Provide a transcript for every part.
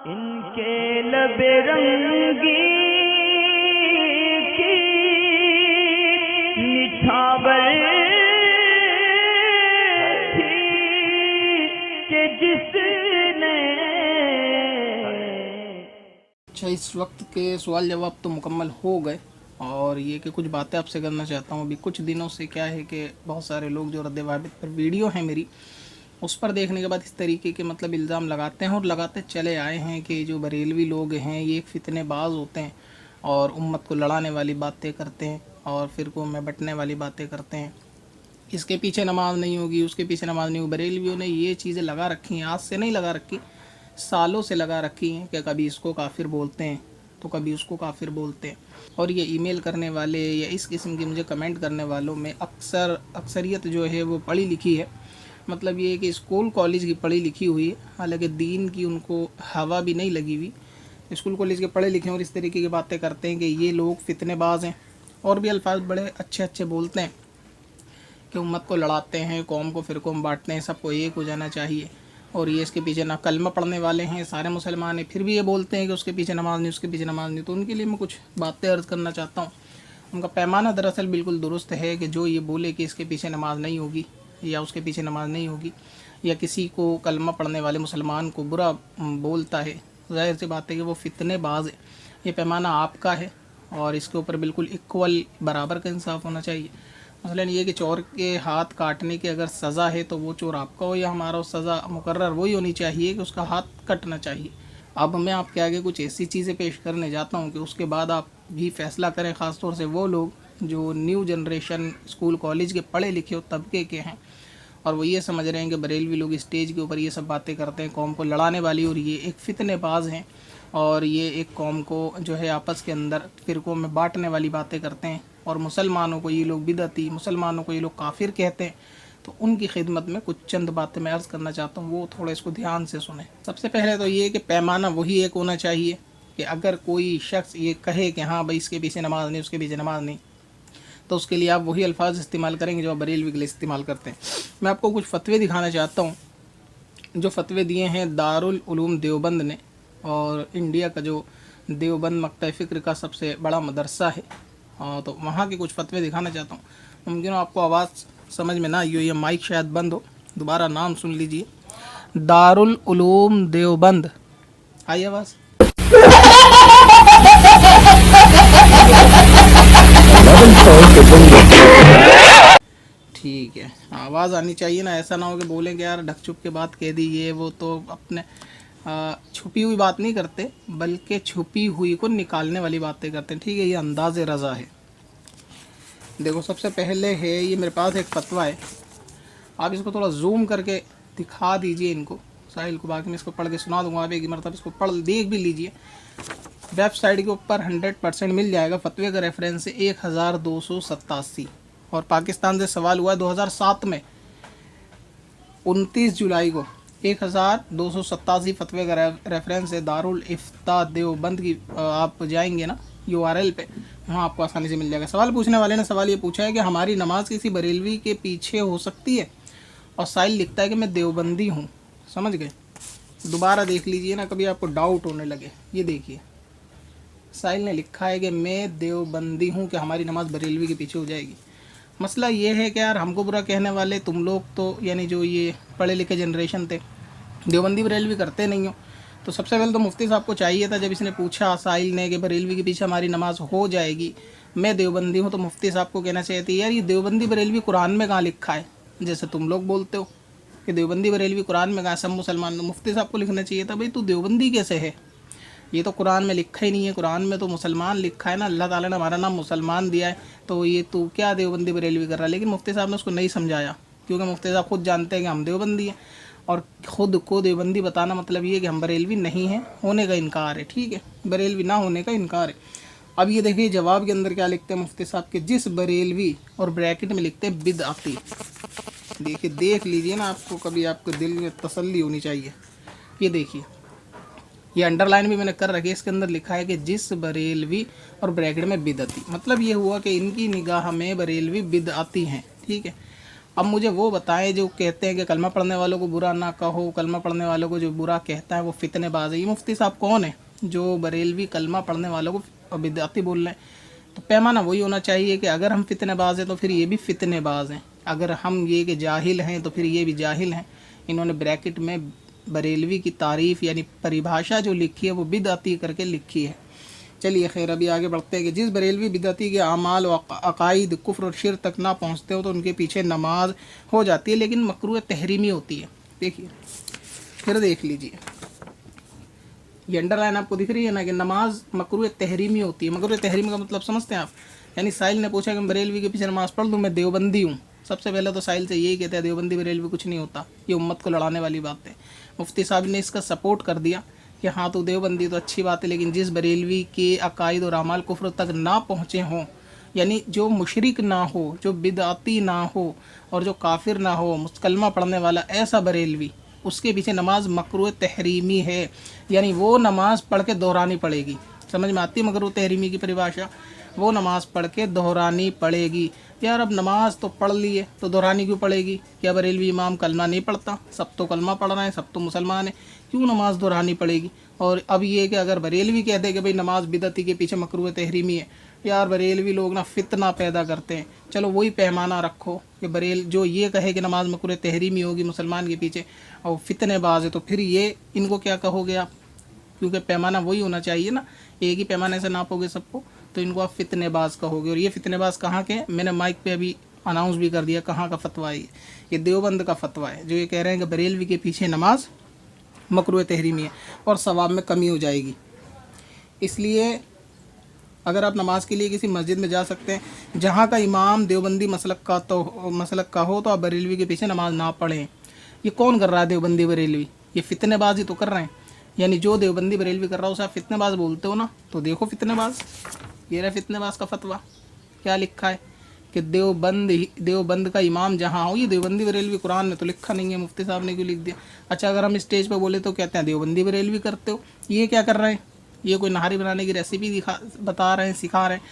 इनके लबे रंगी की निछावर थी कि जिसने। अच्छा, इस वक्त के सवाल जवाब तो मुकम्मल हो गए और ये कि कुछ बातें आपसे करना चाहता हूँ। अभी कुछ दिनों से क्या है कि बहुत सारे लोग जो रद्द वाबित पर वीडियो है मेरी, उस पर देखने के बाद इस तरीके के मतलब इल्ज़ाम लगाते हैं और लगाते चले आए हैं कि जो बरेलवी लोग हैं ये एक फितनेबाज होते हैं और उम्मत को लड़ाने वाली बातें करते हैं और फ़िरक़ों में बंटने वाली बातें करते हैं। इसके पीछे नमाज नहीं होगी, उसके पीछे नमाज नहीं होगी। बरेलवियों ने ये चीज़ें लगा रखी हैं, आज से नहीं लगा रखी, सालों से लगा रखी हैं कि कभी इसको काफिर बोलते हैं तो कभी उसको काफिर बोलते हैं। और ये ईमेल करने वाले या इस किस्म की मुझे कमेंट करने वालों में अक्सरियत जो है वो पढ़ी लिखी है। मतलब ये है कि स्कूल कॉलेज की पढ़ी लिखी हुई है, हालांकि दीन की उनको हवा भी नहीं लगी हुई। स्कूल कॉलेज के पढ़े लिखे और इस तरीके की बातें करते हैं कि ये लोग फितनेबाज हैं और भी अल्फाज बड़े अच्छे अच्छे बोलते हैं कि उम्मत को लड़ाते हैं, कौम को फ़िरक़ों में बांटते हैं, सबको एक हो जाना चाहिए। और ये इसके पीछे ना कलमा पढ़ने वाले हैं, सारे मुसलमान हैं, फिर भी ये बोलते हैं कि उसके पीछे नमाज नहीं, उसके पीछे नमाज नहीं। तो उनके लिए मैं कुछ बातें अर्ज़ करना चाहता हूँ। उनका पैमाना दरअसल बिल्कुल दुरुस्त है कि जो ये बोले कि इसके पीछे नमाज नहीं होगी या उसके पीछे नमाज नहीं होगी या किसी को कलमा पढ़ने वाले मुसलमान को बुरा बोलता है, ज़ाहिर सी बात है कि वो फितनेबाज है। ये पैमाना आपका है और इसके ऊपर बिल्कुल इक्वल बराबर का इंसाफ होना चाहिए। मसलन ये कि चोर के हाथ काटने की अगर सज़ा है तो वो चोर आपका हो या हमारा हो, सज़ा मुकर्रर वही होनी चाहिए कि उसका हाथ कटना चाहिए। अब मैं आपके आगे कुछ ऐसी चीज़ें पेश करने जाता हूँ कि उसके बाद आप भी फैसला करें, ख़ास तौर से वो लोग जो न्यू जनरेशन स्कूल कॉलेज के पढ़े लिखे तबके के हैं और वो ये समझ रहे हैं कि बरेलवी लोग स्टेज के ऊपर ये सब बातें करते हैं कौम को लड़ाने वाली, और ये एक फितनेबाज हैं और ये एक कौम को जो है आपस के अंदर फ़िरक़ों में बांटने वाली बातें करते हैं और मुसलमानों को ये लोग बिदअती, मुसलमानों को ये लोग काफिर कहते हैं। तो उनकी खिदमत में कुछ चंद बातें मैं अर्ज़ करना चाहता हूँ, वो थोड़ा इसको ध्यान से सुने। सबसे पहले तो ये कि पैमाना वही एक होना चाहिए कि अगर कोई शख्स ये कहे कि हाँ भाई इसके पीछे नमाज नहीं, उसके पीछे नमाज नहीं, तो उसके लिए आप वही अल्फाज इस्तेमाल करेंगे जो आप बरेलवी के लिए इस्तेमाल करते हैं। मैं आपको कुछ फतवे दिखाना चाहता हूँ जो फतवे दिए हैं दारुल उलूम देवबंद ने, और इंडिया का जो देवबंद मक्तब फ़िक्र का सबसे बड़ा मदरसा है, तो वहाँ के कुछ फतवे दिखाना चाहता हूँ। मुमकिन हो आपको आवाज़ समझ में ना आई हो या माइक शायद बंद हो, दोबारा नाम सुन लीजिए, दारुल उलूम देवबंद। आई आवाज़? ठीक है, आवाज़ आनी चाहिए ना, ऐसा ना हो कि बोलें कि यार ढक छुप के बात कह दी ये वो। तो अपने छुपी हुई बात नहीं करते बल्कि छुपी हुई को निकालने वाली बातें करते हैं, ठीक है। ये अंदाज़ रज़ा है। देखो, सबसे पहले है ये मेरे पास एक फतवा है, आप इसको थोड़ा जूम करके दिखा दीजिए इनको साहिल को, बाकी मैं इसको पढ़ के सुना दूंगा, आप एक मरतब इसको पढ़ देख भी लीजिए। वेबसाइट के ऊपर 100% मिल जाएगा। फतवे का रेफरेंस है 1287 और पाकिस्तान से सवाल हुआ 2007 में 29 जुलाई को। 1287 फतवे का रेफरेंस है दारुल इफ्ता देवबंद की। आप जाएंगे ना URL पे, वहाँ आपको आसानी से मिल जाएगा। सवाल पूछने वाले ने सवाल ये पूछा है कि हमारी नमाज किसी बरेलवी के पीछे हो सकती है, और साहिल लिखता है कि मैं देवबंदी हूँ। समझ गए? दोबारा देख लीजिए ना, कभी आपको डाउट होने लगे। ये देखिए, साहिल ने लिखा है कि मैं देवबंदी हूँ, कि हमारी नमाज बरेलवी के पीछे हो जाएगी। मसला ये है कि यार हमको बुरा कहने वाले तुम लोग तो, यानी जो ये पढ़े लिखे जनरेशन थे, देवबंदी बरेलवी करते नहीं हो। तो सबसे पहले तो मुफ्ती साहब को चाहिए था, जब इसने पूछा साहिल ने कि बरेलवी के पीछे हमारी नमाज हो जाएगी, मैं देवबंदी हूँ, तो मुफ्ती साहब को कहना चाहिए था यार ये देवबंदी बरेलवी कुरान में कहाँ लिखा है, जैसे तुम लोग बोलते हो कि देवबंदी बरेलवी कुरान में कहाँ, सब मुसलमान। मुफ्ती साहब को लिखना चाहिए था भाई तू देवबंदी कैसे है, ये तो कुरान में लिखा ही नहीं है, कुरान में तो मुसलमान लिखा है ना, अल्लाह ताला ने हमारा नाम मुसलमान दिया है, तो ये तू क्या देवबंदी बरेलवी कर रहा है। लेकिन मुफ्ती साहब ने उसको नहीं समझाया, क्योंकि मुफ्ती साहब खुद जानते हैं कि हम देवबंदी हैं, और ख़ुद को देवबंदी बताना मतलब ये कि हम बरेलवी नहीं हैं, होने का इनकार है, ठीक है, बरेलवी ना होने का इनकार है। अब ये देखिए जवाब के अंदर क्या लिखते हैं मुफ्ती साहब के, जिस बरेलवी, और ब्रैकेट में लिखते हैं बिदअती। देखिए, देख लीजिए ना, आपको कभी आपके दिल में तसल्ली होनी चाहिए। ये देखिए, ये अंडरलाइन भी मैंने कर रखी है, इसके अंदर लिखा है कि जिस बरेलवी, और ब्रैकेट में बिदअती। मतलब ये हुआ कि इनकी निगाह में बरेलवी बिदअती हैं, ठीक है। अब मुझे वो बताएं जो कहते हैं कि कलमा पढ़ने वालों को बुरा ना कहो, कलमा पढ़ने वालों को जो बुरा कहता है वो फितनेबाज है। ये मुफ्ती साहब कौन है जो बरेलवी कलमा पढ़ने वालों को बिदअती बोल रहे हैं? तो पैमाना वही होना चाहिए कि अगर हम फितनेबाज हैं तो फिर ये भी फितनेबाज हैं, अगर हम ये कि जाहिल हैं तो फिर ये भी जाहिल हैं। इन्होंने ब्रैकेट में बरेलवी की तारीफ़ यानी परिभाषा जो लिखी है वो बिदअती करके लिखी है। चलिए खैर, अभी आगे बढ़ते हैं कि जिस बरेलवी बिदअती के अमाल व अकायद कुफ्र और शिर तक ना पहुँचते हो तो उनके पीछे नमाज हो जाती है, लेकिन मकरूह तहरीमी होती है। देखिए फिर देख लीजिए, ये अंडरलाइन आपको दिख रही है ना कि नमाज मकरूह तहरीमी होती है। मकरूह तहरीमी का मतलब समझते हैं आप? यानी साहिल ने पूछा कि मैं बरेलवी के पीछे नमाज़ पढ़ लूँ, मैं देवबंदी हूँ। सबसे पहले तो साहिल से यही कहते हैं देवबंदी बरेलवी कुछ नहीं होता, ये उम्मत को लड़ाने वाली बात है। मुफ्ती साहब ने इसका सपोर्ट कर दिया कि हाँ तो देवबंदी तो अच्छी बात है, लेकिन जिस बरेलवी के अकायद और अमाल कुफ्र तक ना पहुँचे हों, यानी जो मुशरिक ना हो, जो बिदअती ना हो और जो काफिर ना हो, कलमा पढ़ने वाला ऐसा बरेलवी, उसके पीछे नमाज मकरूह तहरीमी है, यानी वो नमाज पढ़ के दोहरानी पड़ेगी। समझ में आती है मकरूह तहरीमी की परिभाषा? वो नमाज पढ़ के दोहरानी पड़ेगी। यार अब नमाज तो पढ़ ली है तो दोहरानी क्यों पड़ेगी? क्या बरेलवी इमाम कलमा नहीं पढ़ता? सब तो कलमा पढ़ रहे हैं, सब तो मुसलमान हैं, क्यों नमाज दोहरानी पड़ेगी? और अब ये कि अगर बरेलवी कह दे कि भाई नमाज बिदअती के पीछे मकरूह तहरीमी है, यार बरेलवी लोग ना फितना पैदा करते हैं। चलो वही पैमाना रखो कि बरेल जो ये कहे कि नमाज मकरूह तहरीमी होगी मुसलमान के पीछे और फितनेबाज है, तो फिर ये इनको क्या कहोगे आप? क्योंकि पैमाना वही होना चाहिए ना, एक ही पैमाने से नापोगे सबको, तो इनको आप फितनेबाज कहोगे। और ये फितनेबाज कहाँ के हैं? मैंने माइक पे अभी अनाउंस भी कर दिया कहाँ का फतवा है। ये देवबंद का फतवा है जो ये कह रहे हैं कि बरेलवी के पीछे नमाज मकरूह तहरीमी है और सवाब में कमी हो जाएगी। इसलिए अगर आप नमाज के लिए किसी मस्जिद में जा सकते हैं जहाँ का इमाम देवबंदी मसलक का हो तो आप बरेलवी के पीछे नमाज ना पढ़ें। ये कौन कर रहा है देवबंदी बरेलवी? ये फितनेबाजी तो कर रहे हैं। यानी जो देवबंदी बरेलवी कर रहा हो उसे आप फितनेबाज बोलते हो ना, तो देखो फितनेबाज, ये रहा फितनेबाज का फतवा। क्या लिखा है कि देवबंद का इमाम जहाँ हो, ये देवबंदी बरेलवी कुरान में तो लिखा नहीं है, मुफ्ती साहब ने क्यों लिख दिया? अच्छा अगर हम स्टेज पर बोले तो कहते हैं देवबंदी बरेलवी करते हो। ये क्या कर रहे हैं? ये कोई नहारी बनाने की रेसिपी बता रहे हैं, सिखा रहे हैं।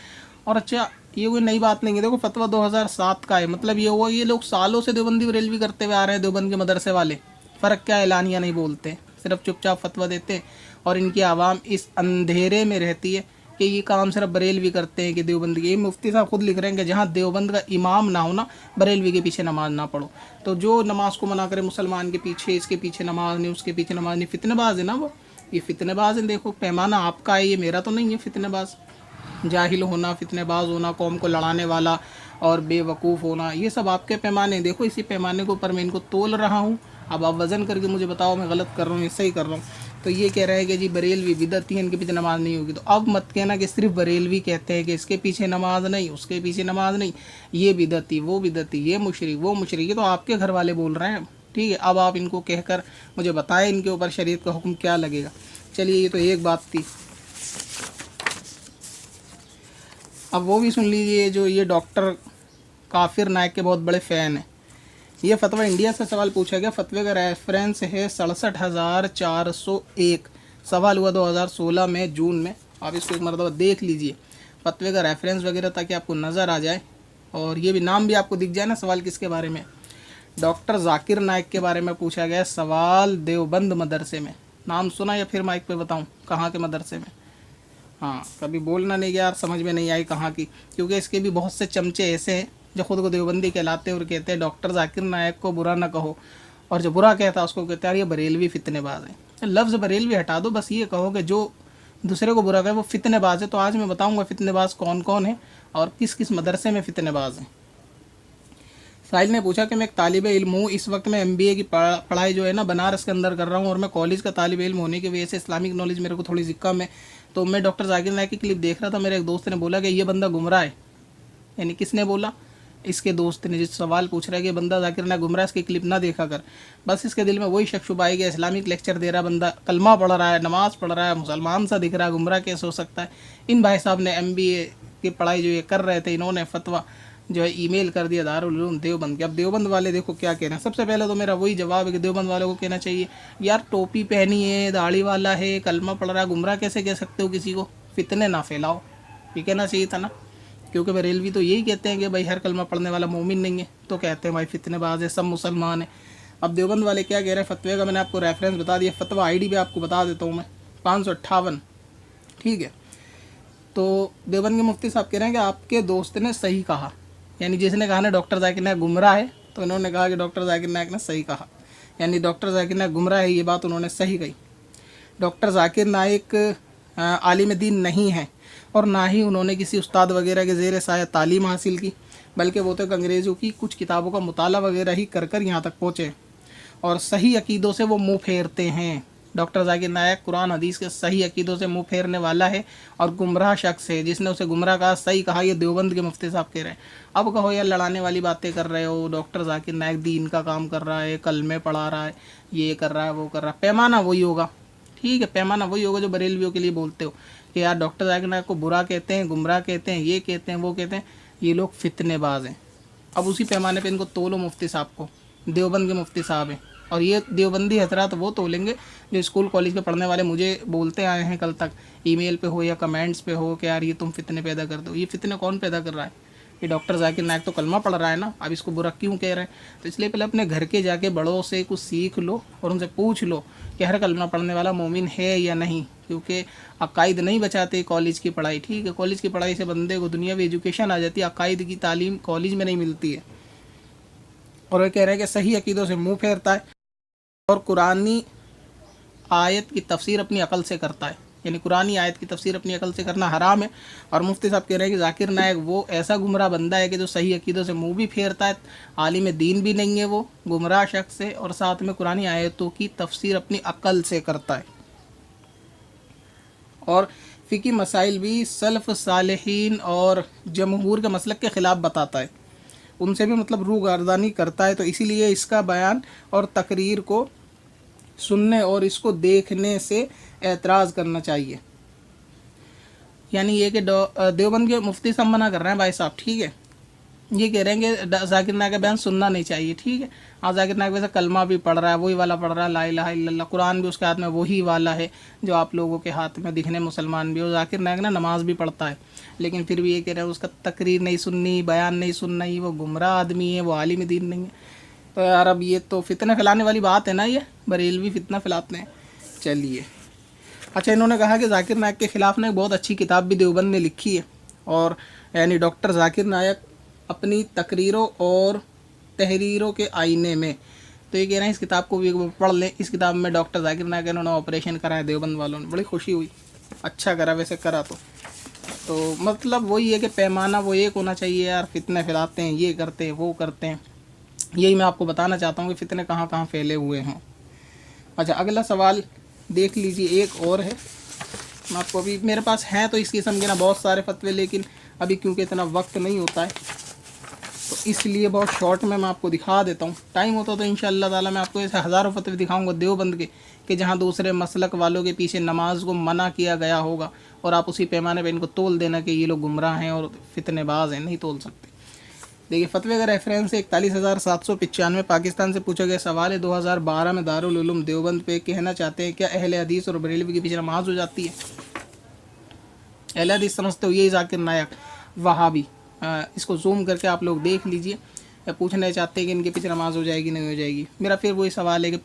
और अच्छा ये कोई नई बात नहीं है, देखो फतवा 2007 का है, मतलब ये हुआ ये लोग सालों से देवबंदी बरेलवी करते हुए आ रहे हैं, देवबंद के मदरसे वाले। फ़र्क क्या है? एलानिया नहीं बोलते, सिर्फ चुपचाप फतवा देते हैं और इनकी आवाम इस अंधेरे में रहती है कि ये काम सिर्फ बरेलवी करते हैं कि देवबंद के। ये मुफ्ती साहब खुद लिख रहे हैं कि जहाँ देवबंद का इमाम ना हो ना, बरेलवी के पीछे नमाज ना पढ़ो। तो जो नमाज को मना करे मुसलमान के पीछे, इसके पीछे नमाज नहीं, उसके पीछे नमाज नहीं, फितनेबाज है ना वो, ये फितनेबाज है। देखो पैमाना आपका है, ये मेरा तो नहीं है। फितनेबाज, जाहिल होना, फितनेबाज होना, कौम को लड़ाने वाला और बेवकूफ़ होना, ये सब आपके पैमाने। देखो इसी पैमाने के ऊपर मैं इनको तोल रहा हूँ। अब आप वज़न करके मुझे बताओ मैं गलत कर रहा हूँ या सही कर रहा हूँ। तो ये कह रहे हैं कि जी बरेलवी बिदअती है, इनके पीछे नमाज नहीं होगी। तो अब मत कहना कि सिर्फ बरेलवी कहते हैं कि इसके पीछे नमाज नहीं, उसके पीछे नमाज नहीं, ये बिदअती, वो बिदअती, ये मुशरिक, वो मुशरिक। ये तो आपके घर वाले बोल रहे हैं, ठीक है। अब आप इनको कहकर मुझे बताएं इनके ऊपर शरीयत का हुक्म क्या लगेगा। चलिए ये तो एक बात थी। अब वो भी सुन लीजिए जो ये डॉक्टर काफिर नायक के बहुत बड़े फ़ैन हैं। ये फतवा इंडिया से सवाल पूछा गया, फतवे का रेफरेंस है 67,401, सवाल हुआ 2016 में जून में। आप इसको एक मरतबा देख लीजिए फतवे का रेफरेंस वगैरह, ताकि आपको नज़र आ जाए और ये भी नाम भी आपको दिख जाए ना। सवाल किसके बारे में? डॉक्टर जाकिर नायक के बारे में पूछा गया। सवाल देवबंद मदरसे में। नाम सुना या फिर माइक पे बताऊं कहाँ के मदरसे में? हाँ, कभी बोलना नहीं यार, समझ में नहीं आई कहाँ की, क्योंकि इसके भी बहुत से चमचे ऐसे हैं जो खुद को देवबंदी कहलाते हैं और कहते हैं डॉक्टर जाकिर नायक को बुरा ना कहो, और जो बुरा कहता है उसको कहते हैं यार ये बरेलवी फितनेबाज है। लफ्ज़ बरेलवी हटा दो, बस ये कहो कि जो दूसरे को बुरा कहे वो फितनेबाज है। तो आज मैं बताऊँगा फितनेबाज कौन कौन है और किस किस मदरसे में फितनेबाज हैं। साहिल ने पूछा कि मैं एक तालिब इल्म हूँ, इस वक्त मैं MBA की पढ़ाई जो है ना बनारस के अंदर कर रहा हूँ, और मैं कॉलेज का तालिब इल्म होने की वजह से इस्लामिक नॉलेज मेरे को थोड़ी सी कम है। तो मैं डॉक्टर जाकिर नायक की क्लिप देख रहा था, मेरे एक दोस्त ने बोला कि ये बंदा गुमराह है। यानी किसने बोला? इसके दोस्त ने, जिस सवाल पूछ रहा है कि बंदा जाकिर नायक गुमराह, इसकी क्लिप ना देखा कर। बस इसके दिल में वही शक शुबा है कि इस्लामिक लेक्चर दे रहा बंदा, कलमा पढ़ रहा है, नमाज़ पढ़ रहा है, मुसलमान सा दिख रहा है, गुमराह कैसे हो सकता है? इन भाई साहब ने MBA की पढ़ाई जो ये कर रहे थे, इन्होंने फतवा जो है ईमेल कर दिया दारुल उलूम देवबंद के। अब देवबंद वाले देखो क्या कह रहे हैं। सबसे पहले तो मेरा वही जवाब है कि देवबंद वालों को कहना चाहिए यार टोपी पहनी है, दाढ़ी वाला है, कलमा पढ़ रहा है, गुमराह कैसे कह सकते हो किसी को? फितने ना फैलाओ, ये कहना चाहिए था ना। क्योंकि बरेलवी तो यही कहते हैं कि भाई हर कलमा पढ़ने वाला मोमिन नहीं है, तो कहते हैं भाई फितनेबाज है, सब मुसलमान है। अब देवबंद वाले क्या कह रहे हैं, फतवे का मैंने आपको रेफरेंस बता दिया, फतवा आईडी भी आपको बता देता हूँ मैं, 558, ठीक है। तो देवबंद के मुफ्ती साहब कह रहे हैं कि आपके दोस्त ने सही कहा, यानी जिसने कहा ना डॉक्टर जाकिर नायक गुमराह है, तो इन्होंने कहा कि डॉक्टर जाकिर नायक ने सही कहा, यानी डॉक्टर जाकिर नायक गुमराह है, ये बात उन्होंने सही कही। डॉक्टर जाकिर नायक आलिम दीन नहीं है और ना ही उन्होंने किसी उस्ताद वगैरह के ज़ेर साया तालीम हासिल की, बल्कि वो तो अंग्रेज़ों की कुछ किताबों का मुताला वगैरह ही कर कर यहाँ तक पहुँचे और सही अकीदों से वो मुँह फेरते हैं। डॉक्टर जाकिर नायक कुरान हदीस के सही अकीदों से मुँह फेरने वाला है और गुमराह शख्स है, जिसने उसे गुमराह कहा सही कहा, ये देवबंद के मुफ्ती साहब कह रहे हैं। अब कहो यार लड़ाने वाली बातें कर रहे हो, डॉक्टर जाकिर नायक दीन का काम कर रहा है, कलमे पढ़ा रहा है, ये कर रहा है, वो कर रहा है, पैमाना वही होगा, ठीक है, पैमाना वही होगा जो बरेलवियों के लिए बोलते हो कि यार डॉक्टर जाकिर नायक को बुरा कहते हैं, गुमराह कहते हैं, ये कहते हैं, वो कहते हैं, ये लोग फितनेबाज हैं। अब उसी पैमाने पे इनको तोलो मुफ्ती साहब को, देवबंद के मुफ्ती साहब हैं, और ये देवबंदी हजरात वो तोलेंगे जो स्कूल कॉलेज के पढ़ने वाले मुझे बोलते आए हैं कल तक, ईमेल पे हो या कमेंट्स पे हो कि यार ये तुम फितने पैदा कर दो। ये फितने कौन पैदा कर रहा है? ये डॉक्टर जाकिर नायक तो कलमा पढ़ रहा है ना, अब इसको बुरा क्यों कह रहे हैं? तो इसलिए पहले अपने घर के जाके बड़ों से कुछ सीख लो और उनसे पूछ लो कि हर कलमा पढ़ने वाला मोमिन है या नहीं, क्योंकि अकायद नहीं बचाते कॉलेज की पढ़ाई, ठीक है, कॉलेज की पढ़ाई से बंदे को दुनियावी एजुकेशन आ जाती है, अकायद की तालीम कॉलेज में नहीं मिलती है। और वे कह रहे हैं कि सही अकीदों से मुँह फेरता है और कुरानी आयत की तफसीर अपनी अकल से करता है, यानी कुरानी आयत की तफसीर अपनी अकल से करना हराम है। और मुफ्ती साहब कह रहे हैं कि जाकिर नायक वो ऐसा गुमराह बंदा है कि जो सही अकीदों से मुँह भी फेरता है, आलिम दीन भी नहीं है, वो गुमराह शख्स है और साथ में कुरानी आयतों की तफसीर अपनी अकल से करता है और फ़िकी मसाइल भी सल्फ़ सालिहीन और जमहूर के मसलक के ख़िलाफ़ बताता है, उनसे भी मतलब रूगर्दानी करता है। तो इसीलिए इसका बयान और तकरीर को सुनने और इसको देखने से एतराज़ करना चाहिए। यानी ये कि देवबंद के मुफ्ती साहब मना कर रहे हैं भाई साहब, ठीक है, ये कह रहे हैं कि जाकिर नायक का बयान सुनना नहीं चाहिए, ठीक है। हाँ, जाकिर नायक वैसे कलमा भी पढ़ रहा है, वही वाला पढ़ रहा है, ला इलाहा इल्लल्लाह, कुरान भी उसके हाथ में वही वाला है जो आप लोगों के हाथ में दिखने मुसलमान भी हो। जाकिर नायक ना नमाज भी पढ़ता है, लेकिन फिर भी ये कह रहे हैं उसका तकरीर नहीं सुननी, बयान नहीं सुनना, ही वो गुमराह आदमी है, वो आलिम दीन नहीं है। तो यार अब ये तो फितना फैलाने वाली बात है ना, ये बरेलवी फितना फैलाते हैं। चलिए, अच्छा, इन्होंने कहा कि जाकिर नायक के ख़िलाफ़ ना एक बहुत अच्छी किताब भी देवबंद ने लिखी है, और यानी डॉक्टर जाकिर नायक अपनी तकरीरों और तहरीरों के आईने में, तो ये कह रहे हैं इस किताब को भी पढ़ लें। इस किताब में डॉक्टर जाकिर नायक इन्होंने ऑपरेशन कराया देवबंद वालों ने, बड़ी खुशी हुई, अच्छा करा वैसे करा तो मतलब वही है कि पैमाना वो एक होना चाहिए यार, फितने फैलाते हैं, ये करते हैं, वो करते हैं। यही मैं आपको बताना चाहता हूँ कि फितने कहाँ कहाँ फैले हुए हैं। अच्छा, अगला सवाल देख लीजिए, एक और है, मैं आपको अभी मेरे पास है तो इस किस्म के ना बहुत सारे फतवे, लेकिन अभी क्योंकि इतना वक्त नहीं होता है तो इसलिए बहुत शॉर्ट में मैं आपको दिखा देता हूँ। टाइम होता तो इंशाअल्लाह ताला मैं आपको ऐसे हज़ारों फतवे दिखाऊंगा देवबंद के कि जहाँ दूसरे मसलक वालों के पीछे नमाज को मना किया गया होगा और आप उसी पैमाने पे इनको तोल देना कि ये लोग गुमराह हैं और फितनेबाज हैं, नहीं तोल सकते। देखिए, फतवे का रेफरेंस है 41,795, पाकिस्तान से पूछा गया सवाल है, 2012 में दारुल उलूम देवबंद पे कहना चाहते हैं क्या अहले हदीस और बरेलवी के पीछे नमाज हो जाती है? अहले हदीस समझते हो यही जाकिर नायक, वहाबी, इसको जूम करके आप लोग देख लीजिए। पूछना चाहते हैं कि इनके पीछे नमाज हो जाएगी नहीं हो जाएगी। मेरा फिर वही सवाल है कि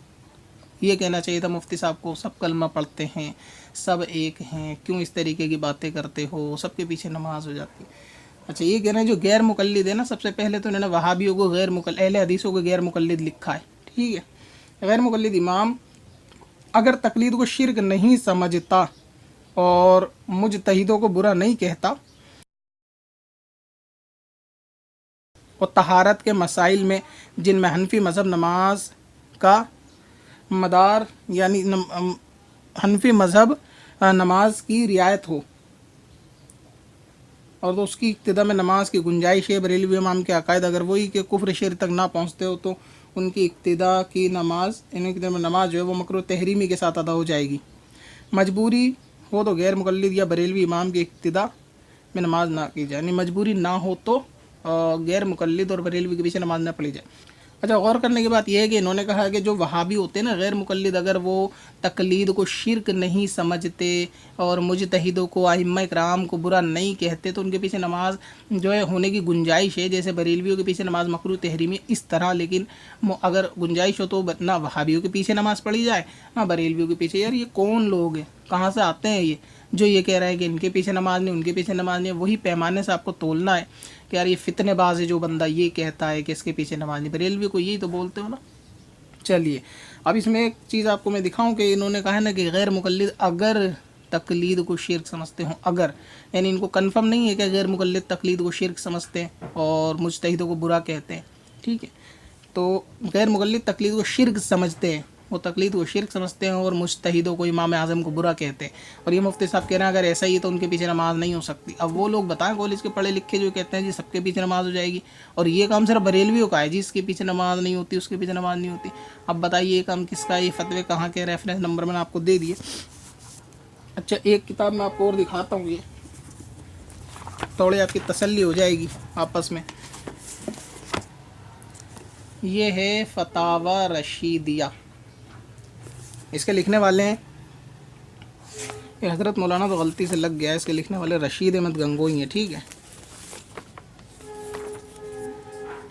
ये कहना चाहिए था मुफ्ती साहब को, सब कलमा पढ़ते हैं, सब एक हैं, क्यों इस तरीके की बातें करते हो, सबके पीछे नमाज हो जाती है। अच्छा, ये कह रहे हैं जो गैर मुकल्लिद है ना, सबसे पहले तो इन्होंने वहाबियों को अहले हदीसों को गैर मुकल्लिद लिखा है, ठीक है। गैर मुकल्लिद इमाम अगर तकलीद को शिर्क नहीं समझता और मुजतहिदों को बुरा नहीं कहता और तहारत के मसाइल में जिनमें हनफी मज़हब नमाज का मदार यानी हनफी मज़हब नमाज की रियायत हो और तो उसकी इब्तिदा में नमाज की गुंजाइश है, बरेलवी इमाम के अकायद अगर वही के कुफ्र शिर तक ना पहुँचते हो तो उनकी इब्तिदा की नमाज, इनकी नमाज जो है वो मकरूह तहरीमी के साथ अदा हो जाएगी। मजबूरी हो तो गैर मुकल्लिद या बरेलवी इमाम की इब्तिदा में नमाज ना की जाए, यानी मजबूरी ना हो तो गैर मुकल्लिद और बरेलवी के पीछे नमाज ना पढ़ी जाए। अच्छा, गौर करने की बात यह है कि इन्होंने कहा कि जो वहाबी होते हैं ना गैर मुकल्लिद, अगर वो तकलीद को शिर्क नहीं समझते और मुजतहिदों को आइम्मा इकराम को बुरा नहीं कहते तो उनके पीछे नमाज जो है होने की गुंजाइश है। जैसे बरेलवियों के पीछे नमाज मकरूह तहरीमी इस तरह, लेकिन अगर गुंजाइश हो तो ना वहाबियों के पीछे नमाज़ पढ़ी जाए ना बरेलवियों के पीछे। यार ये कौन लोग हैं, कहाँ से आते हैं ये जो ये कह रहे हैं कि इनके पीछे नमाज नहीं उनके पीछे नमाज नहीं। वही पैमाने से आपको तोलना है कि यार ये फितनेबाज है जो बंदा ये कहता है कि इसके पीछे नमाज नहीं। बरेलवी को यही तो बोलते हो ना। चलिए, अब इसमें एक चीज़ आपको मैं दिखाऊं कि इन्होंने कहा है ना कि गैर मुकल्लिद अगर तकलीद को शिर्क समझते हों, अगर, यानी इनको कंफर्म नहीं है कि गैर मुकल्लिद तकलीद को शिर्क समझते हैं और मुजतहिदों को बुरा कहते हैं। ठीक है, तो गैर मुकल्लिद तकलीद को शिर्क समझते हैं, वो तकलीद को शिर्क समझते हैं और मुजतहिदों को इमाम आज़म को बुरा कहते हैं। और ये मुफ्ती साहब कह रहे हैं अगर ऐसा ही है तो उनके पीछे नमाज नहीं हो सकती। अब वो लोग बताएं कॉलेज के पढ़े लिखे जो कहते हैं जी सबके पीछे नमाज हो जाएगी, और ये काम सिर्फ बरेलवियों का है जी, इसके पीछे नमाज नहीं होती उसके पीछे नमाज नहीं होती। अब बताइए ये काम किसका है, ये फतवे कहाँ के, रेफरेंस नंबर मैंने आपको दे दिए। अच्छा, एक किताब मैं आपको और दिखाता हूँ, ये थोड़ी आपकी तसल्ली हो जाएगी आपस में। ये है फतावा रशीदिया, इसके लिखने वाले हैं ये हज़रत मौलाना, तो गलती से लग गया है, इसके लिखने वाले रशीद अहमद गंगोई हैं। ठीक है,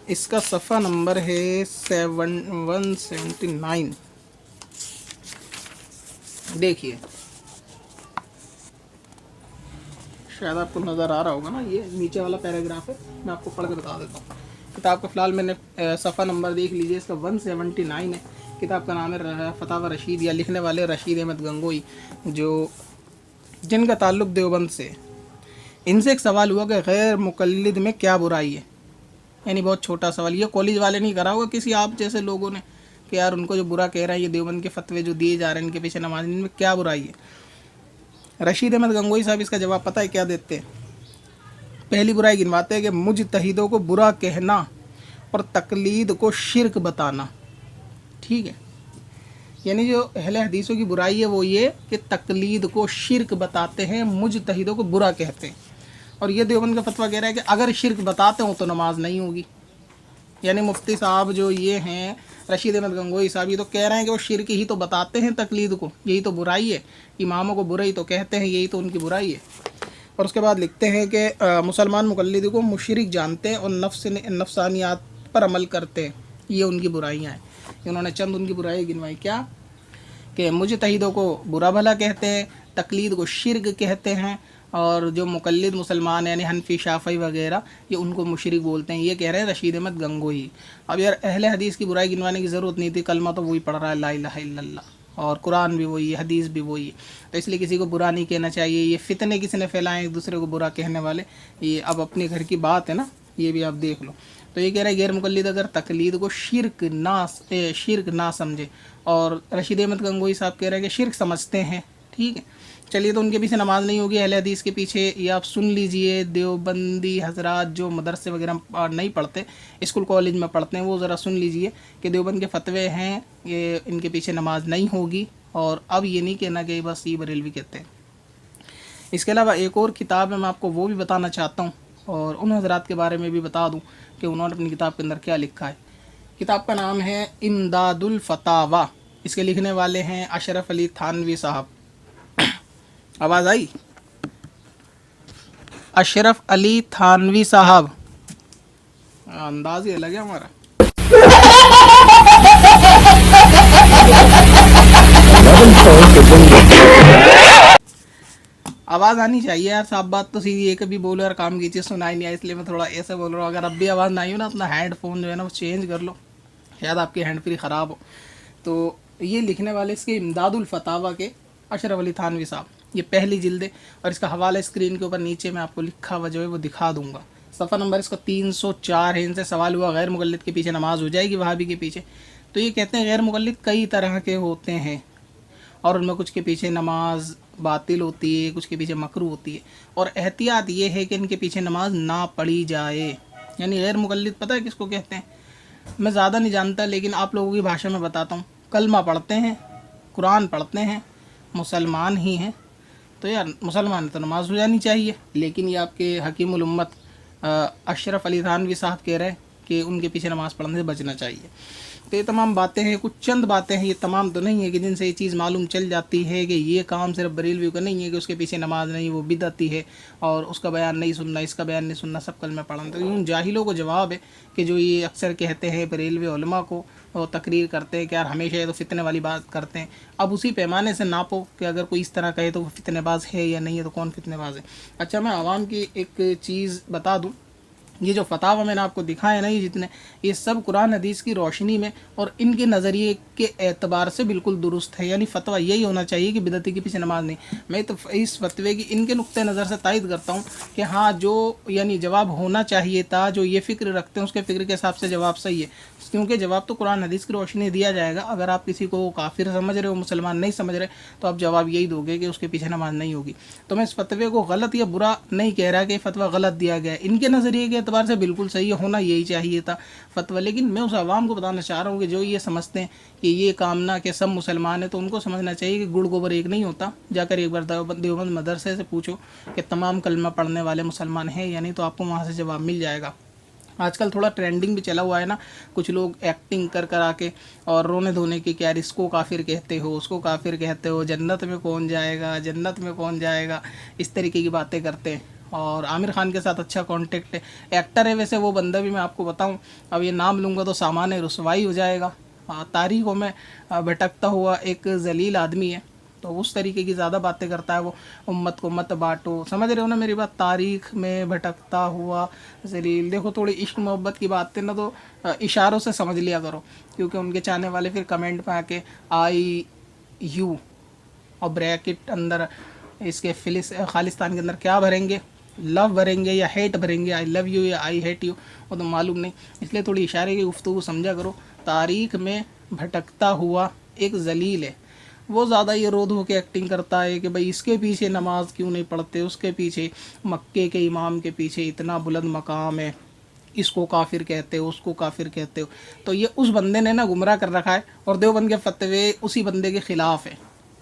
इसका सफ़ा नंबर है 179। देखिए, शायद आपको नज़र आ रहा होगा ना, ये नीचे वाला पैराग्राफ है, मैं आपको पढ़ के बता देता हूँ। किताब का फ़िलहाल मैंने सफ़ा नंबर देख लीजिए, इसका 179 है। किताब का नाम है फतावा रशीद, या लिखने वाले रशीद अहमद गंगोई, जो जिनका ताल्लुक़ देवबंद से। इनसे एक सवाल हुआ कि गैर मुकल्लिद में क्या बुराई है, यानी बहुत छोटा सवाल, ये कॉलेज वाले नहीं करा होगा, किसी आप जैसे लोगों ने, कि यार उनको जो बुरा कह रहा है ये देवबंद के फतवे जो दिए जा रहे हैं इनके पीछे नमाज, इनमें क्या बुराई है। रशीद अहमद गंगोई साहब इसका जवाब पता है क्या देते हैं? पहली बुराई गिनवाते हैं कि मुजतहिदों को बुरा कहना और तकलीद को शिर्क बताना। ठीक है, यानी जो अहले हदीसों की बुराई है वो ये कि तकलीद को शिर्क बताते हैं, मुजतहिदों को बुरा कहते हैं। और ये देवबंद का फतवा कह रहा है कि अगर शिर्क बताते हो तो नमाज नहीं होगी। यानी मुफ्ती साहब जो ये हैं रशीद अहमद गंगोई साहब, ये तो कह रहे हैं कि वो शिर्क ही तो बताते हैं तकलीद को, यही तो बुराई है, इमामों को बुराई तो कहते हैं, यही तो उनकी बुराई है। और उसके बाद लिखते हैं कि मुसलमान मुकल्लिद को मुशरिक जानते हैं और नफ्सानियात पर अमल करते हैं, ये उनकी बुराइयाँ हैं। उन्होंने चंद उनकी बुराई गिनवाई, क्या कि मुजतहिदों को बुरा भला कहते हैं, तकलीद को शिर्क कहते हैं, और जो मुकल्लिद मुसलमान यानी हनफी शाफ़ी वगैरह ये उनको मुशरिक बोलते हैं। ये कह रहे हैं रशीद अहमद गंगोई। अब यार अहले हदीस की बुराई गिनवाने की ज़रूरत नहीं थी, कलमा तो वही पढ़ रहा है ला इलाहा इल्लल्लाह, और कुरान भी वही है, हदीस भी वही है, तो इसलिए किसी को बुरा नहीं कहना चाहिए। ये फितने किसी ने फैलाएं एक दूसरे को बुरा कहने वाले, ये अब अपने घर की बात है ना, ये भी आप देख लो। तो ये कह रहा है गैर मुकल्लिद अगर तकलीद को शिर्क ना समझे, और रशीद अहमद गंगोई साहब कह रहे हैं कि शिर्क समझते हैं। ठीक है, चलिए, तो उनके पीछे नमाज नहीं होगी अहले हदीस के पीछे। ये आप सुन लीजिए, देवबंदी हजरात जो मदरसे वगैरह नहीं पढ़ते, स्कूल कॉलेज में पढ़ते हैं, वो ज़रा सुन लीजिए कि देवबंद के फतवे हैं, ये इनके पीछे नमाज नहीं होगी। और अब ये नहीं कहना कि बस ये बरेलवी कहते हैं। इसके अलावा एक और किताब है, मैं आपको वो भी बताना चाहता हूँ, और उन हजरात के बारे में भी बता दूँ कि उन्होंने अपनी किताब के अंदर क्या लिखा है। किताब का नाम है इमदादुल फतावा, इसके लिखने वाले हैं अशरफ अली थानवी साहब। आवाज़ आई? अशरफ अली थानवी साहब, अंदाज ही अलग है हमारा। आवाज़ आनी चाहिए यार, साफ बात तो सीधी एक भी बोलो यार, काम की चीज़ सुनाई नहीं है, इसलिए मैं थोड़ा ऐसे बोल रहा हूँ। अगर अब भी आवाज़ नहीं हो ना, अपना हेडफोन जो है ना वो चेंज कर लो, शायद आपकी हैंड फ्री ख़राब हो। तो ये लिखने वाले इसके इमदादुल फतावा के अशरफ अली थानवी साहब, ये पहली जिल्द है, और इसका हवाला स्क्रीन के ऊपर नीचे मैं आपको लिखा हुआ जो है वो दिखा दूंगा। सफ़ा नंबर इसका 304 है। इनसे सवाल हुआ गैर मुकल्लिद के पीछे नमाज हो जाएगी वहाबी के पीछे, तो ये कहते हैं गैर मुकल्लिद कई तरह के होते हैं, और उनमें कुछ के पीछे नमाज बातिल होती है, कुछ के पीछे मकरूह होती है, और एहतियात ये है कि इनके पीछे नमाज ना पढ़ी जाए। यानी गैर मुकल्लिद पता है किसको कहते हैं? मैं ज़्यादा नहीं जानता, लेकिन आप लोगों की भाषा में बताता हूँ। कलमा पढ़ते हैं, कुरान पढ़ते हैं, मुसलमान ही हैं, तो यार मुसलमान तो नमाज हो जानी चाहिए। लेकिन ये आपके हकीमुल उम्मत अशरफ अली थानवी साहब कह रहे हैं कि उनके पीछे नमाज़ पढ़ने से बचना चाहिए। तो ये तमाम बातें हैं, कुछ चंद बातें हैं, ये तमाम तो नहीं है कि जिनसे ये चीज़ मालूम चल जाती है कि ये काम सिर्फ बरेलवी का नहीं है कि उसके पीछे नमाज नहीं, वो बिदअती है और उसका बयान नहीं सुनना, इसका बयान नहीं सुनना, सब कलमा पढ़ना। तो यूँ जाहिलों को जवाब है कि जो ये अक्सर कहते हैं बरेलवी उलमा को और तकरीर करते हैं कि यार हमेशा ये तो फितने वाली बात करते हैं। अब उसी पैमाने से नापो कि अगर कोई इस तरह कहे तो वो फितनेबाज है या नहीं है, तो कौन फितनेबाज है। अच्छा, मैं आवाम की एक चीज़ बता दूँ, ये जो फतावा मैंने आपको दिखाए ना, ये जितने, ये सब कुरान हदीस की रोशनी में और इनके नज़रिए के एतबार से बिल्कुल दुरुस्त है। यानी फ़तवा यही होना चाहिए कि बिदअती के पीछे नमाज नहीं। मैं तो इस फतवे की इनके नुक्ते नज़र से तायद करता हूँ कि हाँ, जो यानी जवाब होना चाहिए था, जो ये फ़िक्र रखते हैं उसके फ़िक्र के हिसाब से जवाब सही है, क्योंकि जवाब तो कुरान हदीस की रोशनी दिया जाएगा। अगर आप किसी को काफिर समझ रहे हो, मुसलमान नहीं समझ रहे, तो आप जवाब यही दोगे कि उसके पीछे नमाज नहीं होगी। तो मैं इस फतवे को गलत या बुरा नहीं कह रहा कि फतवा गलत दिया गया है, इनके नज़रिए के एतबार से बिल्कुल सही होना यही चाहिए था फतवा। लेकिन मैं उस आवाम को बताना चाह रहा हूँ कि जो ये समझते हैं कि ये कामना के सब मुसलमान हैं, तो उनको समझना चाहिए कि गुड़ गोबर एक नहीं होता। जाकर एक बार देवबंद मदरसे से पूछो कि तमाम कलमा पढ़ने वाले मुसलमान हैं या नहीं, तो आपको वहाँ से जवाब मिल जाएगा। आजकल थोड़ा ट्रेंडिंग भी चला हुआ है ना, कुछ लोग एक्टिंग कर कर आके और रोने धोने की, क्या इसको काफिर कहते हो, उसको काफिर कहते हो, जन्नत में कौन जाएगा, जन्नत में कौन जाएगा, इस तरीके की बातें करते हैं। और आमिर खान के साथ अच्छा कांटेक्ट है, एक्टर है वैसे वो बंदा भी, मैं आपको बताऊं, अब ये नाम लूँगा तो सामान रुसवाई हो जाएगा। तारीखों में भटकता हुआ एक जलील आदमी है, तो उस तरीके की ज़्यादा बातें करता है वो, उम्मत को मत बांटो, समझ रहे हो ना मेरी बात, तारीख में भटकता हुआ जलील। देखो, थोड़ी इश्क मोहब्बत की बातें ना तो इशारों से समझ लिया करो, क्योंकि उनके चाहने वाले फिर कमेंट में आके आई यू और ब्रैकेट अंदर इसके खालिस्तान के अंदर क्या भरेंगे, लव भरेंगे या हेट भरेंगे, आई लव यू या आई हेट यू, वो तो मालूम नहीं। इसलिए थोड़ी इशारे की गुफ्तगू समझा करो। तारीख में भटकता हुआ एक जलील है, वो ज़्यादा ये रोध होकर एक्टिंग करता है कि भाई इसके पीछे नमाज क्यों नहीं पढ़ते, उसके पीछे मक्के के इमाम के पीछे इतना बुलंद मकाम है, इसको काफिर कहते हो, उसको काफिर कहते हो। तो ये उस बंदे ने ना गुमराह कर रखा है, और देवबंद के फतवे उसी बंदे के ख़िलाफ़ है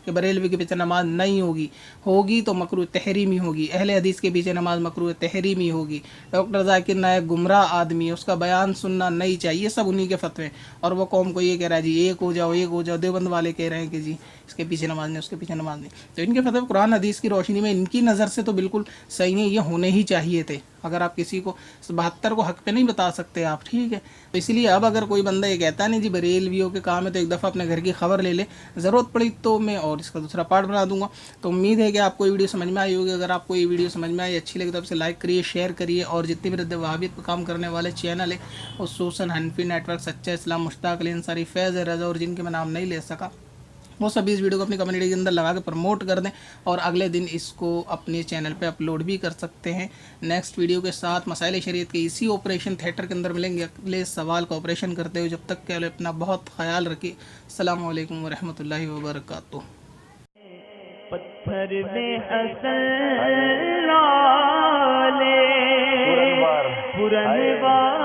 कि बरेलवी के पीछे नमाज नहीं होगी, होगी तो मकरूह तहरीमी होगी, अहले हदीस के पीछे नमाज मकरूह तहरीमी होगी। डॉक्टर जाकिर नायक गुमराह आदमी है, उसका बयान सुनना नहीं चाहिए, सब उन्हीं के फतवे। और वो कौम को ये कह रहा है जी एक हो जाओ, एक हो जाओ। देवबंद वाले कह रहे हैं कि जी इसके पीछे नमाज नहीं, उसके पीछे नमाज नहीं। तो इनके फतवे कुरान हदीस की रोशनी में इनकी नज़र से तो बिल्कुल सही है, ये होने ही चाहिए थे। अगर आप किसी को 72 को हक पे नहीं बता सकते आप, ठीक है। तो इसलिए अब अगर कोई बंदा ये कहता नहीं जी बरेलवियों के काम है, तो एक दफ़ा अपने घर की खबर ले ले, ज़रूरत पड़ी तो मैं और इसका दूसरा पार्ट बना दूंगा। तो उम्मीद है कि आपको ये वीडियो समझ में आई होगी। अगर आपको ये वीडियो समझ में आई, अच्छी लगी, तो आपसे लाइक करिए, शेयर करिए। और जितने भी रद्द वहाबियत पर काम करने वाले चैनल है, खुसूसन हनफी नेटवर्क, सच्चा इस्लाम, मुश्ताक अली अंसारी, फैज़ रज़ा, और जिनके मैं नाम नहीं ले सका, वो सभी इस वीडियो को अपनी कम्युनिटी के अंदर लगा के प्रमोट कर दें, और अगले दिन इसको अपने चैनल पे अपलोड भी कर सकते हैं। नेक्स्ट वीडियो के साथ मसाइल शरीयत के इसी ऑपरेशन थिएटर के अंदर मिलेंगे, अगले सवाल का ऑपरेशन करते हुए। जब तक के लिए अपना बहुत ख्याल रखिए। अस्सलामु अलैकुम वरहमतुल्लाहि वबरकातुहू। पत्थर में असल लाले पुरनवार